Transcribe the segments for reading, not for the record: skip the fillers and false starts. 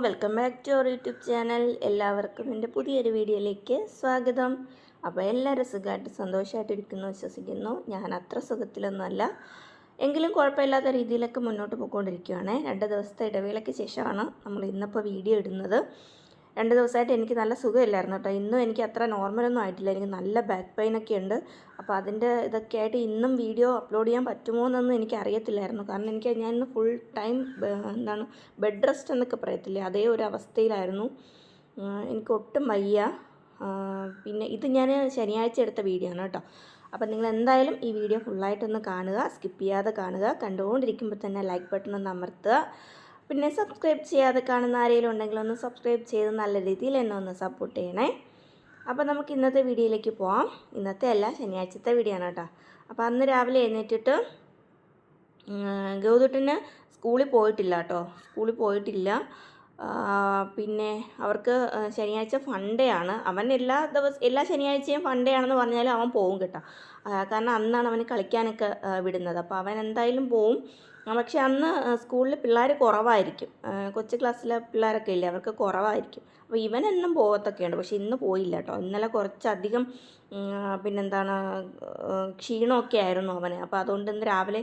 Welcome back to our YouTube channel. എല്ലാവർക്കും എൻ്റെ പുതിയൊരു വീഡിയോയിലേക്ക് സ്വാഗതം. അപ്പോൾ എല്ലാവരും സുഖമായിട്ട് സന്തോഷമായിട്ടിരിക്കുന്നു വിശ്വസിക്കുന്നു. ഞാൻ അത്ര സുഖത്തിലൊന്നുമല്ല, എങ്കിലും കുഴപ്പമില്ലാത്ത രീതിയിലൊക്കെ മുന്നോട്ട് പോയിക്കൊണ്ടിരിക്കുകയാണ്. 2 ദിവസത്തെ ഇടവേളയ്ക്ക് ശേഷമാണ് നമ്മൾ ഇന്നിപ്പോൾ വീഡിയോ ഇടുന്നത്. 2 ദിവസമായിട്ട് എനിക്ക് നല്ല സുഖമില്ലായിരുന്നു കേട്ടോ. ഇന്നും എനിക്ക് അത്ര നോർമലൊന്നും ആയിട്ടില്ല. എനിക്ക് നല്ല ബാക്ക് പെയിനൊക്കെ ഉണ്ട്. അപ്പോൾ അതിൻ്റെ ഇതൊക്കെ ആയിട്ട് ഇന്നും വീഡിയോ അപ്ലോഡ് ചെയ്യാൻ പറ്റുമോ എന്നൊന്നും എനിക്ക് അറിയത്തില്ലായിരുന്നു. കാരണം ഞാൻ ഇന്ന് ഫുൾ ടൈം ബെഡ് റെസ്റ്റ് എന്നൊക്കെ പറയത്തില്ലേ, അതേ ഒരു അവസ്ഥയിലായിരുന്നു. എനിക്ക് ഒട്ടും വയ്യ. പിന്നെ ഇത് ഞാൻ ശനിയാഴ്ച എടുത്ത വീഡിയോ ആണ് കേട്ടോ. അപ്പോൾ നിങ്ങൾ എന്തായാലും ഈ വീഡിയോ ഫുള്ളായിട്ടൊന്ന് കാണുക, സ്കിപ്പ് ചെയ്യാതെ കാണുക. കണ്ടുകൊണ്ടിരിക്കുമ്പോൾ തന്നെ ലൈക്ക് ബട്ടൺ ഒന്ന് അമർത്തുക. പിന്നെ സബ്സ്ക്രൈബ് ചെയ്യാതെ കാണുന്ന ആരെങ്കിലും ഉണ്ടെങ്കിൽ ഒന്ന് സബ്സ്ക്രൈബ് ചെയ്ത് നല്ല രീതിയിൽ എന്നെ ഒന്ന് സപ്പോർട്ട് ചെയ്യണേ. അപ്പോൾ നമുക്ക് ഇന്നത്തെ വീഡിയോയിലേക്ക് പോവാം. ഇന്നത്തെ അല്ല, ശനിയാഴ്ചത്തെ വീഡിയോ ആണ് കേട്ടോ. അപ്പോൾ അന്ന് രാവിലെ എഴുന്നേറ്റിട്ട് ഗൗതൂട്ടന് സ്കൂളിൽ പോയിട്ടില്ല കേട്ടോ. പിന്നെ അവർക്ക് ശനിയാഴ്ച ഫണ്ടേ ആണ്. അവൻ എല്ലാ ശനിയാഴ്ചയും ഫണ്ടേ ആണെന്ന് പറഞ്ഞാലും അവൻ പോവും കേട്ടോ. കാരണം അന്നാണ് അവന് കളിക്കാനൊക്കെ വിടുന്നത്. അപ്പോൾ അവൻ എന്തായാലും പോവും. പക്ഷെ അന്ന് സ്കൂളിൽ പിള്ളേർ കുറവായിരിക്കും. കൊച്ചു ക്ലാസ്സിലെ പിള്ളേരൊക്കെ ഇല്ലേ, അവർക്ക് കുറവായിരിക്കും. അപ്പോൾ ഇവനെന്നും പോകത്തൊക്കെയുണ്ട്. പക്ഷെ ഇന്ന് പോയില്ല കേട്ടോ. ഇന്നലെ കുറച്ചധികം ക്ഷീണമൊക്കെ ആയിരുന്നു അവന്. അപ്പോൾ അതുകൊണ്ട് ഇന്ന് രാവിലെ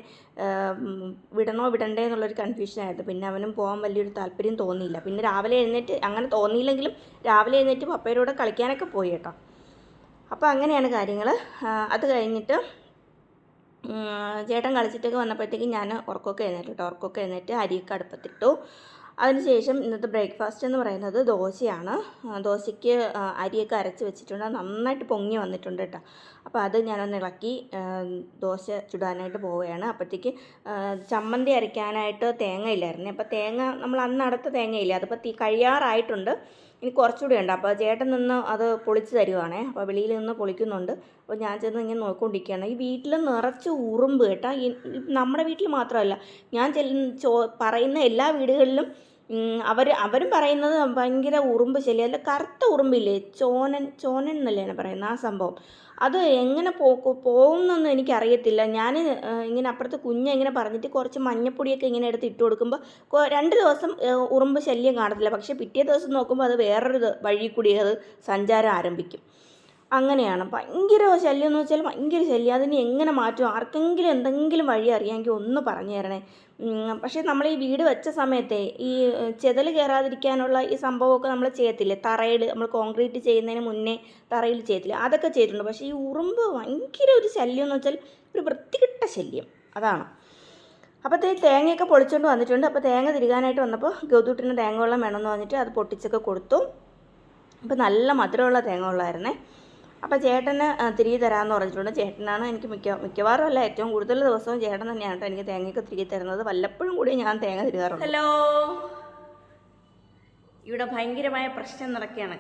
വിടണോ വിടണ്ടേ എന്നുള്ളൊരു കൺഫ്യൂഷനായിരുന്നു. പിന്നെ അവനും പോകാൻ വലിയൊരു താല്പര്യം തോന്നിയില്ല. പിന്നെ രാവിലെ എഴുന്നേറ്റ്, അങ്ങനെ തോന്നിയില്ലെങ്കിലും രാവിലെ എഴുന്നേറ്റ് പപ്പയുടെ കൂടെ കളിക്കാനൊക്കെ പോയി കേട്ടോ. അപ്പോൾ അങ്ങനെയാണ് കാര്യങ്ങൾ. അത് കഴിഞ്ഞിട്ട് ചേട്ടൻ കളിച്ചിട്ടൊക്കെ വന്നപ്പോഴത്തേക്കും ഞാൻ ഉറക്കമൊക്കെ എഴുന്നേറ്റ് അരിയൊക്കെ അടുപ്പത്തിട്ടു. അതിനുശേഷം ഇന്നത്തെ ബ്രേക്ക്ഫാസ്റ്റ് എന്ന് പറയുന്നത് ദോശയാണ്. ദോശയ്ക്ക് അരിയൊക്കെ അരച്ച് വെച്ചിട്ടുണ്ട്. നന്നായിട്ട് പൊങ്ങി വന്നിട്ടുണ്ട് കേട്ടോ. അപ്പോൾ അത് ഞാനൊന്ന് ഇളക്കി ദോശ ചുടാനായിട്ട് പോവുകയാണ്. അപ്പോഴത്തേക്ക് ചമ്മന്തി അരയ്ക്കാനായിട്ട് തേങ്ങ ഇല്ലായിരുന്നു. അപ്പോൾ തേങ്ങ നമ്മൾ അന്ന് അടത്ത തേങ്ങയില്ല, അതിപ്പോൾ കഴിയാറായിട്ടുണ്ട്. ഇനി കുറച്ചുകൂടി ഉണ്ട്. അപ്പോൾ ചേട്ടൻ നിന്ന് അത് പൊളിച്ച് തരുവാണേ. അപ്പോൾ വെളിയിൽ നിന്ന് പൊളിക്കുന്നുണ്ട്. അപ്പോൾ ഞാൻ ചെന്ന് ഇങ്ങനെ നോക്കിക്കൊണ്ടിരിക്കുകയാണ്. ഈ വീട്ടിൽ നിറച്ച് ഉറുമ്പ് കേട്ടോ. നമ്മുടെ വീട്ടിൽ മാത്രമല്ല, ഞാൻ പറയുന്ന എല്ലാ വീടുകളിലും അവരും പറയുന്നത് ഭയങ്കര ഉറുമ്പ് ശല്യം. അല്ല, കറുത്ത ഉറുമ്പില്ലേ, ചോനൻ എന്നല്ലേ പറയുന്നത് ആ സംഭവം. അത് എങ്ങനെ പോകുമെന്നൊന്നും എനിക്കറിയത്തില്ല. ഞാൻ ഇങ്ങനെ അപ്പുറത്ത് ഇങ്ങനെ പറഞ്ഞിട്ട് കുറച്ച് മഞ്ഞപ്പൊടിയൊക്കെ ഇങ്ങനെ എടുത്ത് ഇട്ട് കൊടുക്കുമ്പോൾ 2 ദിവസം ഉറുമ്പ് ശല്യം കാണത്തില്ല. പക്ഷേ പിറ്റേ ദിവസം നോക്കുമ്പോൾ അത് വേറൊരു വഴി കൂടി അത് സഞ്ചാരം ആരംഭിക്കും. അങ്ങനെയാണ്. ഭയങ്കര ശല്യം എന്ന് വെച്ചാൽ ഭയങ്കര ശല്യം. അതിന് എങ്ങനെ മാറ്റും? ആർക്കെങ്കിലും എന്തെങ്കിലും വഴി അറിയാമെങ്കിൽ ഒന്ന് പറഞ്ഞു തരണേ. പക്ഷേ നമ്മൾ ഈ വീട് വെച്ച സമയത്തെ ഈ ചെതൽ കയറാതിരിക്കാനുള്ള ഈ സംഭവമൊക്കെ നമ്മൾ ചെയ്യത്തില്ലേ, തറയിൽ നമ്മൾ കോൺക്രീറ്റ് ചെയ്യുന്നതിന് മുന്നേ തറയിൽ ചെയ്യത്തില്ല, അതൊക്കെ ചെയ്തിട്ടുണ്ട്. പക്ഷേ ഈ ഉറുമ്പ് ഭയങ്കര ഒരു ശല്യം എന്ന് വെച്ചാൽ ഒരു വൃത്തികെട്ട ശല്യം, അതാണ്. അപ്പോഴത്തേക്ക് തേങ്ങയൊക്കെ പൊളിച്ചുകൊണ്ട് വന്നിട്ടുണ്ട്. അപ്പോൾ തേങ്ങ തിരുകാനായിട്ട് വന്നപ്പോൾ ഗൗതൂട്ടിന് തേങ്ങ വെള്ളം വേണമെന്ന് പറഞ്ഞിട്ട് അത് പൊട്ടിച്ചൊക്കെ കൊടുത്തു. അപ്പോൾ നല്ല മധുരമുള്ള തേങ്ങ വെള്ളമായിരുന്നേ. അപ്പോൾ ചേട്ടന് തിരികെ തരാമെന്ന് പറഞ്ഞിട്ടുണ്ട്. ചേട്ടനാണ് എനിക്ക് മിക്കവാറും അല്ല, ഏറ്റവും കൂടുതൽ ദിവസവും ചേട്ടൻ തന്നെയാണ് കേട്ടോ എനിക്ക് തേങ്ങയൊക്കെ തിരികെ തരുന്നത്. വല്ലപ്പോഴും കൂടി ഞാൻ തേങ്ങ തിരുകാറുണ്ട്. ഹലോ, ഇവിടെ ഭയങ്കരമായ പ്രശ്നം നടക്കുകയാണ്.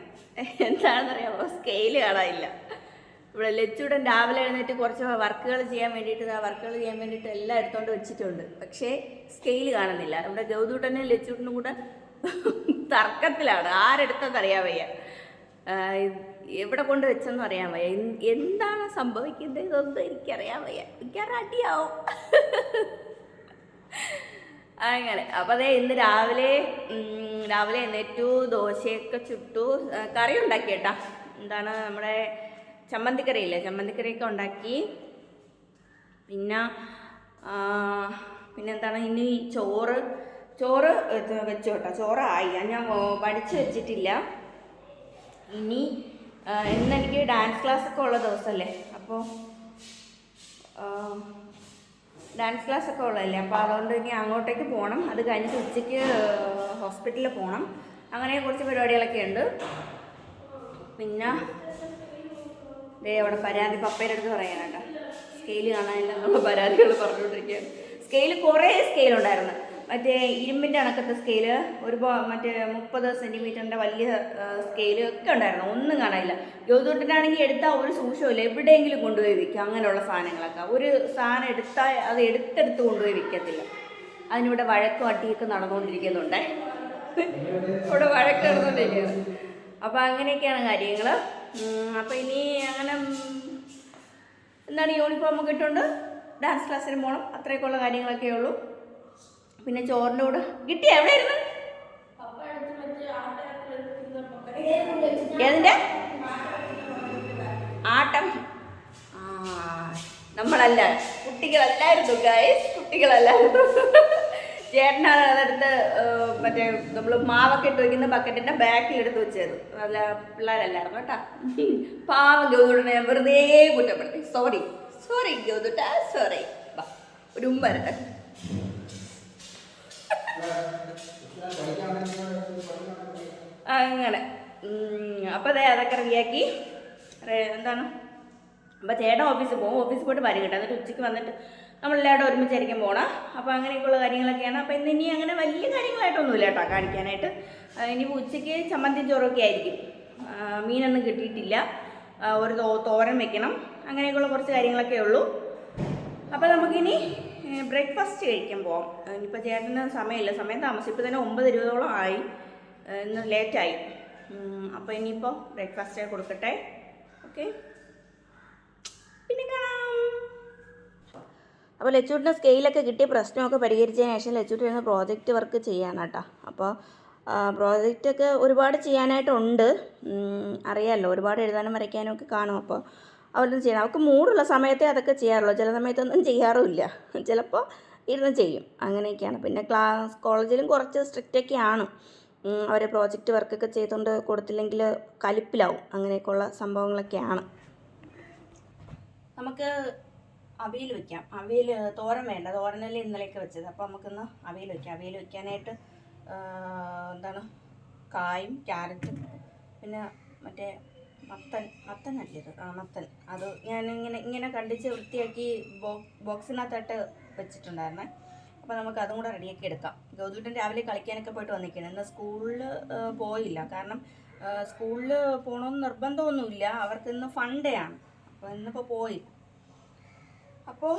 എന്താണെന്നറിയാമോ? സ്കെയിൽ കാണാനില്ല. ഇവിടെ ലച്ചുടൻ രാവിലെ എഴുന്നേറ്റ് കുറച്ച് വർക്കുകൾ ചെയ്യാൻ വേണ്ടിയിട്ട് എല്ലാം എടുത്തുകൊണ്ട് വെച്ചിട്ടുണ്ട്. പക്ഷേ സ്കെയിൽ കാണുന്നില്ല. ഇവിടെ ഗൗതൂട്ടനും ലച്ചുടനും കൂടെ തർക്കത്തിലാണ്. ആരെടുത്തെന്നറിയാൻ വയ്യ, എവിടെ കൊണ്ട് വെച്ചെന്ന് അറിയാൻ വയ്യ, എന്താണ് സംഭവിക്കുന്നത് ഇതൊന്നും എനിക്കറിയാൻ വയ്യ. അടിയാവും അങ്ങനെ. അപ്പോൾ അതേ ഇന്ന് രാവിലെ എഴുന്നേറ്റു, ദോശയൊക്കെ ചുട്ടു, കറി ഉണ്ടാക്കി കേട്ടാ. എന്താണ് നമ്മുടെ ചമ്മന്തിക്കറിയില്ലേ, ചമ്മന്തിക്കറിയൊക്കെ ഉണ്ടാക്കി. പിന്നെന്താണ് ഇനി ചോറ് വെച്ചു കേട്ടോ. ചോറായി, ഞാൻ വടിച്ച് വെച്ചിട്ടില്ല. ഇനി ഇന്നെനിക്ക് ഡാൻസ് ക്ലാസ്സൊക്കെ ഉള്ള ദിവസമല്ലേ, അപ്പോൾ ഡാൻസ് ക്ലാസ്സൊക്കെ ഉള്ളതല്ലേ, അപ്പോൾ അതുകൊണ്ട് ഇനി അങ്ങോട്ടേക്ക് പോകണം. അത് കഴിഞ്ഞിട്ട് ഉച്ചയ്ക്ക് ഹോസ്പിറ്റലിൽ പോകണം. അങ്ങനെ കുറച്ച് പരിപാടികളൊക്കെ ഉണ്ട്. പിന്നെ അവിടെ പരാതി പപ്പയുടെ അടുത്ത് പറയാനാട്ടോ, സ്കെയിൽ കാണാനില്ല എന്നുള്ള പരാതികൾ പറഞ്ഞുകൊണ്ടിരിക്കുകയാണ്. കുറേ സ്കെയിലുണ്ടായിരുന്നു. മറ്റേ ഇരുമ്പിൻ്റെ കണക്കത്തെ സ്കെയില്, മറ്റേ 30 സെൻറ്റിമീറ്ററിൻ്റെ വലിയ സ്കെയില് ഒക്കെ ഉണ്ടായിരുന്നു. ഒന്നും കാണാനില്ല. ഗൗതൂട്ടനാണെങ്കിൽ എടുത്താൽ ഒരു സൂക്ഷ്മമില്ല, എവിടെയെങ്കിലും കൊണ്ടുപോയി വിൽക്കുക. അങ്ങനെയുള്ള സാധനങ്ങളൊക്കെ ഒരു സാധനം എടുത്താൽ അത് എടുത്തെടുത്ത് കൊണ്ടുപോയി വിൽക്കത്തില്ല. അതിനിവിടെ വഴക്കും അടിയൊക്കെ നടന്നുകൊണ്ടിരിക്കുന്നുണ്ട്. ഇവിടെ വഴക്ക് നടന്നുകൊണ്ടിരിക്കുകയാണ്. അപ്പോൾ അങ്ങനെയൊക്കെയാണ് കാര്യങ്ങൾ. അപ്പോൾ ഇനി അങ്ങനെ യൂണിഫോമൊക്കെ ഇട്ടുകൊണ്ട് ഡാൻസ് ക്ലാസ്സിന് പോകണം. അത്രയൊക്കെയുള്ള കാര്യങ്ങളൊക്കെ ഉള്ളൂ. പിന്നെ ചോറിൻ്റെ കൂടെ കിട്ടിയ എവിടെയായിരുന്നു? ഏതിൻ്റെ ആട്ടം? നമ്മളല്ല, കുട്ടികളല്ലായിരുന്നു ഗൈസ്, കുട്ടികളല്ലായിരുന്നു. ചേട്ടനാണ് അതെടുത്ത് മറ്റേ നമ്മൾ മാവൊക്കെ ഇട്ട് വയ്ക്കുന്ന ബക്കറ്റിൻ്റെ ബാക്കിൽ എടുത്ത് വെച്ചത്. നല്ല പിള്ളേരല്ലായിരുന്നു കേട്ടോ. പാവം ഗൗതുട്ടനെ ഞാൻ വെറുതെ കുറ്റപ്പെടുത്തി. സോറി ഗൗതുട്ട, സോറി. ഒരു ഉമ്മ വരട്ടെ. അങ്ങനെ അപ്പോൾ അതെ അതൊക്കെ റെഡിയാക്കി. എന്താണ്, അപ്പോൾ ചേട്ടൻ ഓഫീസിൽ പോകും. ഓഫീസിൽ പോയിട്ട് വരും കേട്ടോ. എന്നിട്ട് ഉച്ചയ്ക്ക് വന്നിട്ട് നമ്മളെല്ലാവരും ഒരുമിച്ചായിരിക്കും പോകണം. അപ്പോൾ അങ്ങനെയൊക്കെയുള്ള കാര്യങ്ങളൊക്കെയാണ്. അപ്പോൾ ഇനി അങ്ങനെ വലിയ കാര്യങ്ങളായിട്ടൊന്നുമില്ല കേട്ടോ കാണിക്കാനായിട്ട്. ഇനിയിപ്പോൾ ഉച്ചയ്ക്ക് ചമ്മന്തിയും ചോറൊക്കെ ആയിരിക്കും. മീനൊന്നും കിട്ടിയിട്ടില്ല. ഒരു തോരൻ വെക്കണം. അങ്ങനെയൊക്കെയുള്ള കുറച്ച് കാര്യങ്ങളൊക്കെ ഉള്ളൂ. അപ്പോൾ നമുക്കിനി ബ്രേക്ക്ഫാസ്റ്റ് കഴിക്കാൻ പോവാം. ഇനിയിപ്പോൾ ചേട്ടന് സമയമില്ല, സമയം താമസം. ഇപ്പോൾ തന്നെ 9:20 ആയി. ഇന്ന് ലേറ്റായി. അപ്പോൾ ഇനിയിപ്പോൾ ബ്രേക്ക്ഫാസ്റ്റ് കൊടുക്കട്ടെ. ഓക്കെ, പിന്നെ കാണാം. അപ്പോൾ ലച്ചൂട്ടിന് സ്കെയിലൊക്കെ കിട്ടിയ പ്രശ്നമൊക്കെ പരിഹരിച്ചതിന് ശേഷം ലച്ചൂട്ടിന് പ്രോജക്റ്റ് വർക്ക് ചെയ്യാൻ കേട്ടോ. അപ്പോൾ പ്രോജക്റ്റൊക്കെ ഒരുപാട് ചെയ്യാനായിട്ടുണ്ട്. അറിയാമല്ലോ, ഒരുപാട് എഴുതാനും വരയ്ക്കാനും ഒക്കെ കാണും. അപ്പോൾ അവരൊന്നും ചെയ്യണം. അവർക്ക് മൂടുള്ള സമയത്തെ അതൊക്കെ ചെയ്യാറുള്ളൂ. ചില സമയത്തൊന്നും ചെയ്യാറുമില്ല. ചിലപ്പോൾ ഇരുന്ന് ചെയ്യും. അങ്ങനെയൊക്കെയാണ്. പിന്നെ കോളേജിലും കുറച്ച് സ്ട്രിക്റ്റൊക്കെയാണ്. അവരെ പ്രോജക്റ്റ് വർക്കൊക്കെ ചെയ്തുകൊണ്ട് കൊടുത്തില്ലെങ്കിൽ കലിപ്പിലാവും. അങ്ങനെയൊക്കെയുള്ള സംഭവങ്ങളൊക്കെയാണ്. നമുക്ക് അവിയൽ വയ്ക്കാം. അവിയൽ തോരൻ വേണ്ട, തോരനല്ലേ ഇന്നലെയൊക്കെ വെച്ചത്. അപ്പോൾ നമുക്കിന്ന് അവിയൽ വയ്ക്കാം. അവിയൽ വയ്ക്കാനായിട്ട് എന്താണ്, കായും ക്യാരറ്റും പിന്നെ മറ്റേ മത്തനല്ലേ ഇത്, മത്തൻ. അത് ഞാനിങ്ങനെ കണ്ടിച്ച് വൃത്തിയാക്കി ബോക്സിനകത്തായിട്ട് വെച്ചിട്ടുണ്ടായിരുന്നേ. അപ്പോൾ നമുക്ക് അതും കൂടെ റെഡിയാക്കി എടുക്കാം. ഗൗതുട്ടൻ രാവിലെ കളിക്കാനൊക്കെ പോയിട്ട് വന്നിരിക്കണം. ഇന്ന് സ്കൂളിൽ പോയില്ല. കാരണം സ്കൂളിൽ പോകണമെന്ന് നിർബന്ധമൊന്നുമില്ല. അവർക്ക് ഇന്ന് ഫണ്ട് ഡേ ആണ്. അപ്പോൾ ഇന്നിപ്പോൾ പോയി. അപ്പോൾ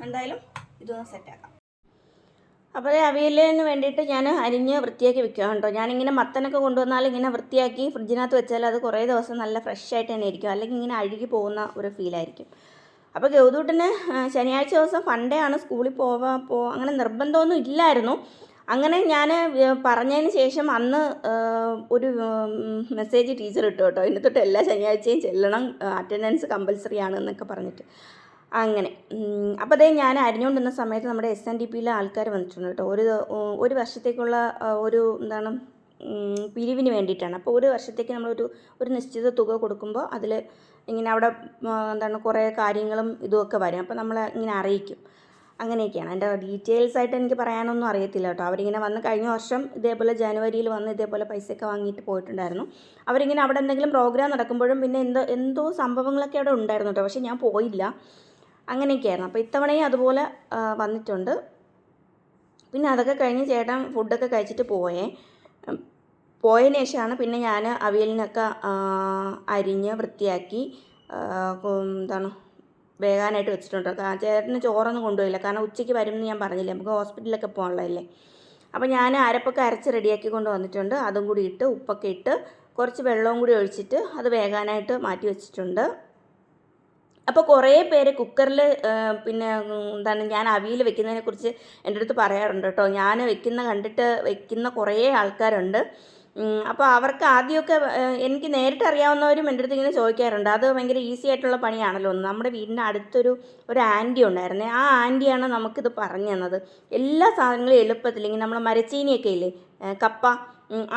എന്തായാലും ഇതൊന്ന് സെറ്റാക്കാം. അപ്പോൾ അവിയലിന് വേണ്ടിയിട്ട് ഞാൻ അരിഞ്ഞ് വൃത്തിയാക്കി വെക്കാം കേട്ടോ. ഞാനിങ്ങനെ മത്തനൊക്കെ കൊണ്ടുവന്നാൽ ഇങ്ങനെ വൃത്തിയാക്കി ഫ്രിഡ്ജിനകത്ത് വെച്ചാൽ അത് കുറേ ദിവസം നല്ല ഫ്രഷ് ആയിട്ട് തന്നെ ഇരിക്കും. അല്ലെങ്കിൽ ഇങ്ങനെ അഴുകി പോകുന്ന ഒരു ഫീലായിരിക്കും. അപ്പോൾ ഗൗതുട്ടന് ശനിയാഴ്ച ദിവസം ഫണ്ടേ ആണ്, സ്കൂളിൽ അങ്ങനെ നിർബന്ധമൊന്നും ഇല്ലായിരുന്നു. അങ്ങനെ ഞാൻ പറഞ്ഞതിന് ശേഷം അന്ന് ഒരു മെസ്സേജ് ടീച്ചർ ഇട്ടു കേട്ടോ. ഇനി തൊട്ട് എല്ലാ ശനിയാഴ്ചയും ചെല്ലണം, അറ്റൻഡൻസ് കമ്പൽസറി ആണ് എന്നൊക്കെ പറഞ്ഞിട്ട്. അങ്ങനെ അപ്പോൾ അതേ ഞാൻ അരിഞ്ഞുകൊണ്ടിരുന്ന സമയത്ത് നമ്മുടെ SNDPയിലെ ആൾക്കാർ വന്നിട്ടുണ്ട് കേട്ടോ. ഒരു വർഷത്തേക്കുള്ള ഒരു എന്താണ് പിരിവിന് വേണ്ടിയിട്ടാണ്. അപ്പോൾ ഒരു വർഷത്തേക്ക് നമ്മളൊരു നിശ്ചിത തുക കൊടുക്കുമ്പോൾ അതിൽ ഇങ്ങനെ അവിടെ എന്താണ് കുറേ കാര്യങ്ങളും ഇതുമൊക്കെ വരും. അപ്പോൾ നമ്മൾ ഇങ്ങനെ അറിയിക്കും. അങ്ങനെയൊക്കെയാണ്. എൻ്റെ ഡീറ്റെയിൽസ് ആയിട്ട് എനിക്ക് പറയാനൊന്നും അറിയത്തില്ല കേട്ടോ. അവരിങ്ങനെ വന്ന് കഴിഞ്ഞ വർഷം ഇതേപോലെ ജനുവരിയിൽ വന്ന് ഇതേപോലെ പൈസയൊക്കെ വാങ്ങിയിട്ട് പോയിട്ടുണ്ടായിരുന്നു. അവരിങ്ങനെ അവിടെ എന്തെങ്കിലും പ്രോഗ്രാം നടക്കുമ്പോഴും പിന്നെ എന്തോ സംഭവങ്ങളൊക്കെ അവിടെ ഉണ്ടായിരുന്നു കേട്ടോ. പക്ഷേ ഞാൻ പോയില്ല. അങ്ങനെയൊക്കെയായിരുന്നു. അപ്പോൾ ഇത്തവണയും അതുപോലെ വന്നിട്ടുണ്ട്. പിന്നെ അതൊക്കെ കഴിഞ്ഞ് ചേട്ടൻ ഫുഡൊക്കെ കഴിച്ചിട്ട് പോയതിന് ശേഷമാണ് പിന്നെ ഞാൻ അവിയലിനൊക്കെ അരിഞ്ഞ് വൃത്തിയാക്കി എന്താണ് വേകാനായിട്ട് വെച്ചിട്ടുണ്ട്. ചേട്ടന് ചോറൊന്നും കൊണ്ടുപോയില്ല. കാരണം ഉച്ചയ്ക്ക് വരുമെന്ന് ഞാൻ പറഞ്ഞില്ലേ, നമുക്ക് ഹോസ്പിറ്റലിലൊക്കെ പോകാനുള്ളതല്ലേ. അപ്പോൾ ഞാൻ അരപ്പൊക്കെ അരച്ച് റെഡിയാക്കി കൊണ്ട് വന്നിട്ടുണ്ട്. അതും കൂടി ഇട്ട് ഉപ്പൊക്കെ ഇട്ട് കുറച്ച് വെള്ളവും കൂടി ഒഴിച്ചിട്ട് അത് വേകാനായിട്ട് മാറ്റി വെച്ചിട്ടുണ്ട്. അപ്പോൾ കുറേ പേര് കുക്കറിൽ പിന്നെ എന്താണ് ഞാൻ അവിയൽ വെക്കുന്നതിനെക്കുറിച്ച് എൻ്റെ അടുത്ത് പറയാറുണ്ട് കേട്ടോ. ഞാൻ കണ്ടിട്ട് വെക്കുന്ന കുറേ ആൾക്കാരുണ്ട്. അപ്പോൾ അവർക്ക് ആദ്യമൊക്കെ എനിക്ക് നേരിട്ട് അറിയാവുന്നവരും എൻ്റെ അടുത്ത് ഇങ്ങനെ ചോദിക്കാറുണ്ട്. അത് ഭയങ്കര ഈസി ആയിട്ടുള്ള പണിയാണല്ലോ. നമ്മുടെ വീടിൻ്റെ അടുത്തൊരു ആൻറ്റി ഉണ്ടായിരുന്നേ. ആ ആൻറ്റിയാണ് നമുക്കിത് പറഞ്ഞു തന്നത്. എല്ലാ സാധനങ്ങളും എളുപ്പത്തിൽ ഇങ്ങനെ നമ്മൾ മരച്ചീനിയൊക്കെ ഇല്ലേ, കപ്പ,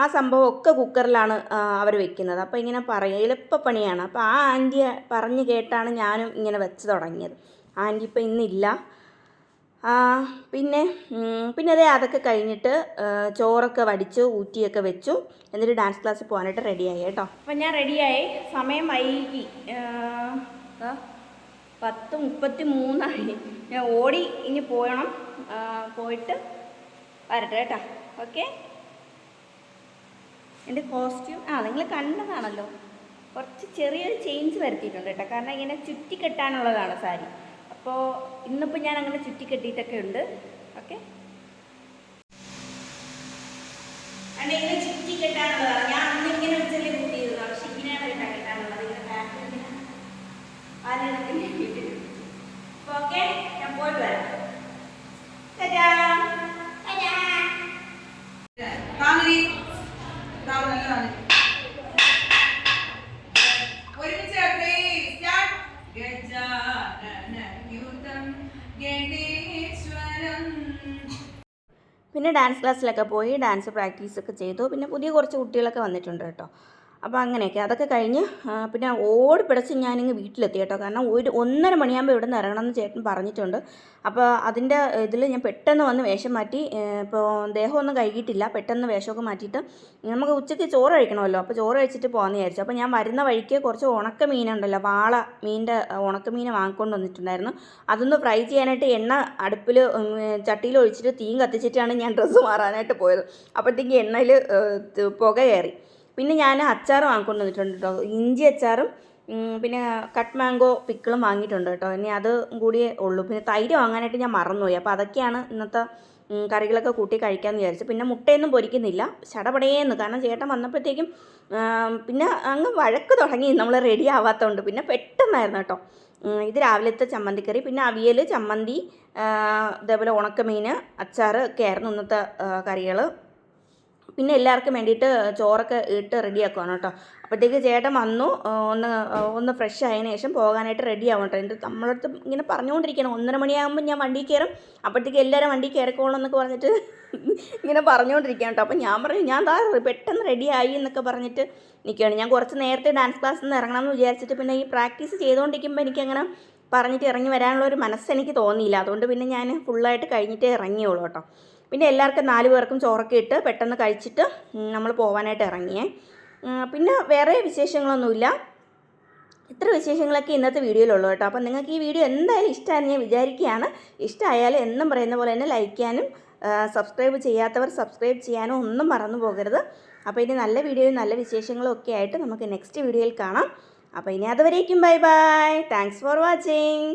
ആ സംഭവമൊക്കെ കുക്കറിലാണ് അവർ വെക്കുന്നത്. അപ്പോൾ ഇങ്ങനെ പറയും എളുപ്പപ്പണിയാണ്. അപ്പോൾ ആ ആൻറ്റിയെ പറഞ്ഞ് കേട്ടാണ് ഞാനും ഇങ്ങനെ വെച്ച് തുടങ്ങിയത്. ആൻറ്റി ഇപ്പോൾ ഇന്നില്ല. പിന്നെ അതൊക്കെ കഴിഞ്ഞിട്ട് ചോറൊക്കെ വടിച്ചു ഊറ്റിയൊക്കെ വെച്ചു. എന്നിട്ട് ഡാൻസ് ക്ലാസ്സിൽ പോകാനായിട്ട് റെഡിയായി കേട്ടോ. അപ്പം ഞാൻ റെഡിയായി. സമയം വൈകി 10:33 ഞാൻ ഓടി ഇനി പോകണം. പോയിട്ട് വരട്ടെ കേട്ടോ. ഓക്കെ, എൻ്റെ കോസ്റ്റ്യൂം നിങ്ങൾ കണ്ടതാണല്ലോ. കുറച്ച് ചെറിയൊരു ചേഞ്ച് വരുത്തിയിട്ടുണ്ട് കേട്ടോ. കാരണം ഇങ്ങനെ ചുറ്റിക്കെട്ടാനുള്ളതാണ് സാരി. അപ്പോൾ ഇന്നിപ്പോൾ ഞാൻ അങ്ങനെ ചുറ്റിക്കെട്ടിയിട്ടൊക്കെ ഉണ്ട്. ഓക്കെ, ഇങ്ങനെ ചുറ്റിക്കെട്ടാനുള്ളതാണ്. ഞാൻ അന്ന് ഇങ്ങനെ വെച്ചല്ലേ ബുക്ക് ചെയ്തത്. പക്ഷെ ഇങ്ങനെയാണ് കേട്ടോ കെട്ടാനുള്ളത്. ഇങ്ങനെ ബാക്കിൽ ഇങ്ങനെ പാലെടുത്തിന് കിട്ടിയിട്ടുണ്ട്. അപ്പോൾ ഓക്കെ, ഞാൻ പോയിട്ട് വരാം. പിന്നെ ഡാൻസ് ക്ലാസ്സിലൊക്കെ പോയി ഡാൻസ് പ്രാക്ടീസൊക്കെ ചെയ്തു. പിന്നെ പുതിയ കുറച്ച് കുട്ടികളൊക്കെ വന്നിട്ടുണ്ട് കേട്ടോ. അപ്പോൾ അങ്ങനെയൊക്കെ അതൊക്കെ കഴിഞ്ഞ് പിന്നെ ഓടിപ്പിടച്ച് ഞാനിങ്ങ് വീട്ടിലെത്തി കേട്ടോ. കാരണം 1:30 മണിയാകുമ്പോൾ ഇവിടെ നിന്ന് ഇറങ്ങണമെന്ന് ചേട്ടൻ പറഞ്ഞിട്ടുണ്ട്. അപ്പോൾ അതിൻ്റെ ഇതിൽ ഞാൻ പെട്ടെന്ന് വന്ന് വേഷം മാറ്റി. ഇപ്പോൾ ദേഹമൊന്നും കഴുകിയിട്ടില്ല. പെട്ടെന്ന് വേഷമൊക്കെ മാറ്റിയിട്ട് നമുക്ക് ഉച്ചയ്ക്ക് ചോറ് കഴിക്കണമല്ലോ. അപ്പോൾ ചോറ് കഴിച്ചിട്ട് പോകാമെന്ന് വിചാരിച്ചു. അപ്പോൾ ഞാൻ വരുന്ന വഴിക്ക് കുറച്ച് ഉണക്ക മീനുണ്ടല്ലോ, വാള മീനിൻ്റെ ഉണക്കമീൻ വാങ്ങിക്കൊണ്ട് വന്നിട്ടുണ്ടായിരുന്നു. അതൊന്ന് ഫ്രൈ ചെയ്യാനായിട്ട് എണ്ണ അടുപ്പിൽ ചട്ടിയിൽ ഒഴിച്ചിട്ട് തീ കത്തിച്ചിട്ടാണ് ഞാൻ ഡ്രസ്സ് മാറാനായിട്ട് പോയത്. അപ്പോഴത്തേക്ക് എണ്ണയിൽ പുക കയറി. പിന്നെ ഞാൻ അച്ചാർ വാങ്ങിക്കൊണ്ട് വന്നിട്ടുണ്ട് കേട്ടോ. ഇഞ്ചി അച്ചാറും പിന്നെ കട്ട് മാംഗോ പിക്കിളും വാങ്ങിയിട്ടുണ്ട് കേട്ടോ. ഇനി അത് കൂടിയേ ഉള്ളൂ. പിന്നെ തൈര് വാങ്ങാനായിട്ട് ഞാൻ മറന്നുപോയി. അപ്പോൾ അതൊക്കെയാണ് ഇന്നത്തെ കറികളൊക്കെ കൂട്ടി കഴിക്കാമെന്ന് വിചാരിച്ചു. പിന്നെ മുട്ടയൊന്നും പൊരിക്കുന്നില്ല, ചടപടയേന്ന്. കാരണം ചേട്ടൻ വന്നപ്പോഴത്തേക്കും പിന്നെ അങ്ങ് വഴക്ക് തുടങ്ങി നമ്മൾ റെഡി ആവാത്തതുകൊണ്ട്. പിന്നെ പെട്ടെന്നായിരുന്നു കേട്ടോ. ഇത് രാവിലത്തെ ചമ്മന്തിക്കറി, പിന്നെ അവിയൽ, ചമ്മന്തി, അതേപോലെ ഉണക്കമീൻ, അച്ചാർ ഒക്കെ ആയിരുന്നു ഇന്നത്തെ കറികൾ. പിന്നെ എല്ലാവർക്കും വേണ്ടിയിട്ട് ചോറൊക്കെ ഇട്ട് റെഡിയാക്കുവാണ് കേട്ടോ. അപ്പോഴത്തേക്ക് ചേട്ടൻ വന്നു. ഒന്ന് ഫ്രഷ് ആയതിനു ശേഷം പോകാനായിട്ട് റെഡി ആവണം കേട്ടോ. എന്നിട്ട് നമ്മളടുത്ത് ഇങ്ങനെ പറഞ്ഞുകൊണ്ടിരിക്കണം, 1:30 മണിയാകുമ്പോൾ ഞാൻ വണ്ടി കയറും, അപ്പോഴത്തേക്ക് എല്ലാവരും വണ്ടി കയറിക്കോളണം എന്നൊക്കെ പറഞ്ഞിട്ട് ഇങ്ങനെ പറഞ്ഞുകൊണ്ടിരിക്കുകയാണ് കേട്ടോ. അപ്പോൾ ഞാൻ പറഞ്ഞു ഞാൻ പെട്ടെന്ന് റെഡിയായി എന്നൊക്കെ പറഞ്ഞിട്ട് നിൽക്കുകയാണ്. ഞാൻ കുറച്ച് നേരത്തെ ഡാൻസ് ക്ലാസ്സിൽ നിന്ന് ഇറങ്ങണം എന്ന് വിചാരിച്ചിട്ട് പിന്നെ ഈ പ്രാക്ടീസ് ചെയ്തുകൊണ്ടിരിക്കുമ്പോൾ എനിക്കങ്ങനെ പറഞ്ഞിട്ട് ഇറങ്ങി വരാനുള്ള ഒരു മനസ്സെനിക്ക് തോന്നിയില്ല. അതുകൊണ്ട് പിന്നെ ഞാൻ ഫുള്ളായിട്ട് കഴിഞ്ഞിട്ടേ ഇറങ്ങിയുള്ളൂ കേട്ടോ. പിന്നെ എല്ലാവർക്കും 4 പേർക്കും ചോറൊക്കെ ഇട്ട് പെട്ടെന്ന് കഴിച്ചിട്ട് നമ്മൾ പോകാനായിട്ട് ഇറങ്ങിയേ. പിന്നെ വേറെ വിശേഷങ്ങളൊന്നുമില്ല. ഇത്ര വിശേഷങ്ങളൊക്കെ ഇന്നത്തെ വീഡിയോയിലുള്ളൂ കേട്ടോ. അപ്പോൾ നിങ്ങൾക്ക് ഈ വീഡിയോ എന്തായാലും ഇഷ്ടമാണെന്ന് ഞാൻ വിചാരിക്കുകയാണ്. ഇഷ്ടമായാലും എന്നും പറയുന്ന പോലെ തന്നെ ലൈക്ക് ചെയ്യാനും സബ്സ്ക്രൈബ് ചെയ്യാത്തവർ സബ്സ്ക്രൈബ് ചെയ്യാനും ഒന്നും മറന്നു പോകരുത്. അപ്പോൾ ഇനി നല്ല വീഡിയോയും നല്ല വിശേഷങ്ങളും ഒക്കെ ആയിട്ട് നമുക്ക് നെക്സ്റ്റ് വീഡിയോയിൽ കാണാം. അപ്പോൾ ഇനി അതുവരേക്കും bye bye. Thanks for watching.